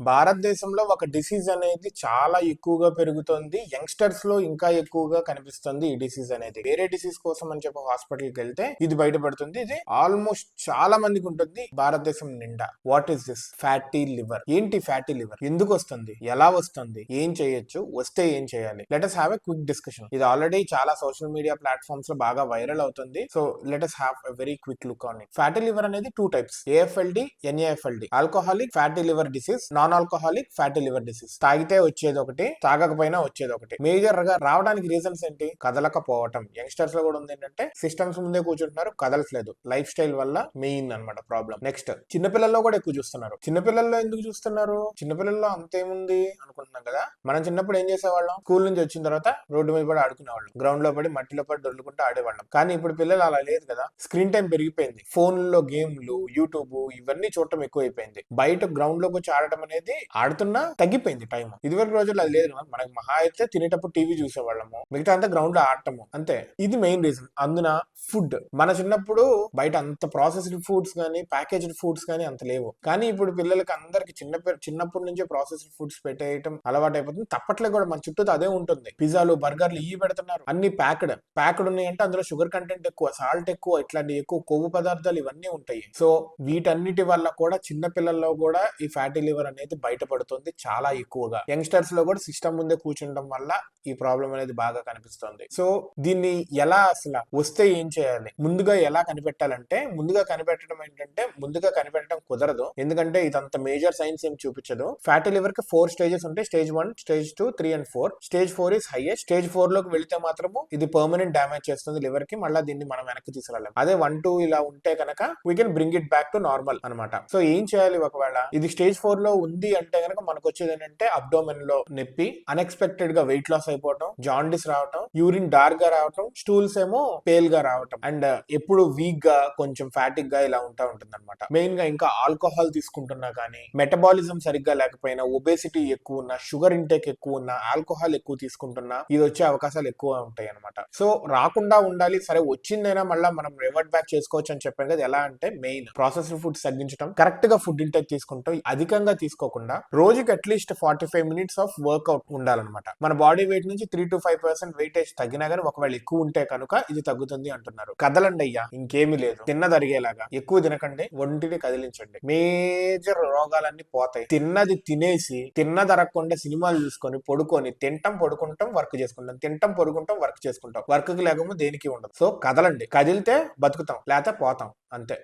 భారతదేశంలో ఒక డిసీజ్ అనేది చాలా ఎక్కువగా పెరుగుతుంది. యంగ్‌స్టర్స్ లో ఇంకా ఎక్కువగా కనిపిస్తుంది ఈ డిసీజ్ అనేది. వేరే డిసీజ్ కోసం అని చెప్పి హాస్పిటల్‌కి వెళ్తే ఇది బయటపడుతుంది. ఇది ఆల్మోస్ట్ చాలా మందికి ఉంటుంది భారతదేశం నిండా. What is this? Fatty liver. ఏంటి ఫ్యాటీ లివర్? ఎందుకు వస్తుంది? ఎలా వస్తుంది? ఏం చేయొచ్చు? వస్తే ఏం చేయాలి? Let us have a quick discussion. ఇది ఆల్రెడీ చాలా సోషల్ మీడియా ప్లాట్‌ఫామ్స్ లో బాగా వైరల్ అవుతుంది. So let us have a very quick look on it. Fatty liver అనేది 2 types. AFLD, NAFLD. Alcoholic fatty liver disease, non alcoholic fatty liver disease. తాగితే వచ్చేది ఒకటి, తాగకపోయినా వచ్చేది ఒకటి. మేజర్ గా రావడానికి రీజన్స్ ఏంటి? కదలకపోవటం. యంగ్స్టర్స్ లో కూడా ఉంది ఏంటంటే సిస్టమ్స్ ముందే కూర్చుంటున్నారు, కదలట్లేదు. లైఫ్ స్టైల్ వల్ల మెయిన్ అన్నమాట ప్రాబ్లం. నెక్స్ట్, చిన్నపిల్లల్లో కూడా ఎక్కువ చూస్తున్నారు. చిన్నపిల్లల్లో ఎందుకు చూస్తున్నారు? చిన్నపిల్లల్లో అంతేముంది అనుకుంటున్నాం కదా. మనం చిన్నప్పుడు ఏం చేసేవాళ్ళం? స్కూల్ నుంచి వచ్చిన తర్వాత రోడ్డు మీద పడి ఆడుకునేవాళ్ళం, గ్రౌండ్ లో పడి మట్టిలో పడి దొర్లుకుంటూ ఆడేవాళ్ళం. కానీ ఇప్పుడు పిల్లలు అలా లేదు కదా. స్క్రీన్ టైం పెరిగిపోయింది. ఫోన్లో గేమ్లు, యూట్యూబ్ ఇవన్నీ చూడటం ఎక్కువైపోయింది. బయట గ్రౌండ్ లోకి వచ్చి ఆడటం అనేది ఆడుతున్నా తగ్గిపోయింది టైం. ఇదివరకు రోజుల్లో అది లేదు. మనకి మహా అయితే తినేటప్పుడు టీవీ చూసేవాళ్ళము, మిగతా అంతా గ్రౌండ్ లో ఆడటము అంతే. ఇది మెయిన్ రీజన్. అందున ఫుడ్, మన చిన్నప్పుడు బయట అంత ప్రాసెస్డ్ ఫుడ్స్ కానీ ప్యాకేజ్డ్ ఫుడ్స్ కానీ అంత లేవు. కానీ ఇప్పుడు పిల్లలకి అందరికి చిన్నప్పటి నుంచే ప్రాసెస్డ్ ఫుడ్స్ పెట్టేయటం అలవాటు అయిపోతుంది. తప్పట్లే కూడా మన చుట్టూ అదే ఉంటుంది. పిజ్జాలు, బర్గర్లు ఇవి పెడుతున్నారు. అన్ని ప్యాక్డ్ ఉన్నాయంటే అందులో షుగర్ కంటెంట్ ఎక్కువ, సాల్ట్ ఎక్కువ, ఇట్లాంటి ఎక్కువ కొవ్వు పదార్థాలు ఇవన్నీ ఉంటాయి. సో వీటన్నిటి వల్ల కూడా చిన్న పిల్లల్లో కూడా ఈ ఫ్యాటీ లివర్ అనేది బయటపడుతుంది చాలా ఎక్కువగా. యంగ్స్టర్స్ లో కూడా సిస్టమ్ ముందే కూర్చుండడం వల్ల ఈ ప్రాబ్లం అనేది బాగా కనిపిస్తుంది. సో దీన్ని ఎలా అసలు వస్తే ఏం చేయాలి? ముందుగా ఎలా కనిపెట్టాలంటే, ముందుగా కనిపెట్టడం కుదరదు. ఎందుకంటే ఇదంత మేజర్ సైన్స్ ఏం చూపించదు. ఫ్యాటీ లివర్ కి 4 స్టేజెస్ ఉంటాయి. Stage 1, stage 2, 3 and 4. Stage 4 is highest. Stage 4 లోకి వెళితే మాత్రము ఇది పర్మనెంట్ డ్యామేజ్ చేస్తుంది లివర్ కి. మళ్ళీ దీన్ని మనం వెనక్కి తీసుకురాలేం. అదే 1, 2 ఇలా ఉంటే కనుక we can bring it back to normal అనమాట. సో ఏం చేయాలి? ఒకవేళ ఇది స్టేజ్ 4 లో ఉంది అంటే కనుక మనకు వచ్చేది ఏంటంటే అబ్డోమెన్ లో నొప్పి, అన్ఎక్స్పెక్టెడ్ గా వెయిట్ లాస్ అయిపోవడం, జాండిస్ రావటం, యూరిన్ డార్క్ గా రావటం, స్టూల్స్ ఏమో పేల్ గా రావటం, అండ్ ఎప్పుడు వీక్ గా కొంచెం ఫ్యాటిక్ గా ఇలా ఉంటుంది అనమాట. మెయిన్ గా ఇంకా ఆల్కహాల్ తీసుకుంటున్నా కానీ, మెటబాలిజం సరిగ్గా లేకపోయినా, ఒబేసిటీ ఎక్కువ ఉన్నా, షుగర్ ఇంటేక్ ఎక్కువ ఉన్నా, ఆల్కహాల్ ఎక్కువ తీసుకుంటున్నా ఇది వచ్చే అవకాశాలు ఎక్కువ ఉంటాయి అనమాట. సో రాకుండా ఉండాలి. సరే వచ్చిందైనా మళ్ళీ మనం రివర్ట్ బ్యాక్ చేసుకోవచ్చు అని చెప్పాను కదా. ఎలా అంటే మెయిన్ ప్రాసెస్డ్ ఫుడ్స్ తగ్గించడం, కరెక్ట్ గా ఫుడ్ ఇంటేక్ తీసుకుంటాం, అధికంగా తీసుకోకుండా రోజుకి అట్లీస్ట్ 45 minutes ఆఫ్ వర్క్అవుట్ ఉండాలన్నమాట. మన బాడీ వెయిట్ నుంచి 3 to 5% వెయిటేజ్ తగ్గినా కానీ, ఒకవేళ ఎక్కువ ఉంటే కనుక ఇది తగ్గుతుంది అంటున్నారు. కదలండి అయ్యా, ఇంకేమీ లేదు. తిన్నది అరిగేలాగా ఎక్కువ తినకండి, ఒంటిని కదిలించండి, మేజర్ రోగాలన్నీ పోతాయి. తిన్నది తినేసి తిన్నది అరగకుండా సినిమాలు చూసుకొని పడుకొని తింటాం, పడుకుంటాం, వర్క్ చేసుకుంటాం, తింటాం, పడుకుంటాం, వర్క్ చేసుకుంటాం. వర్క్ కి లేకపోతే దేనికి ఉండదు. సో కదలండి, కదిలితే బతుకుతాం, లేకపోతే పోతాం అంతే.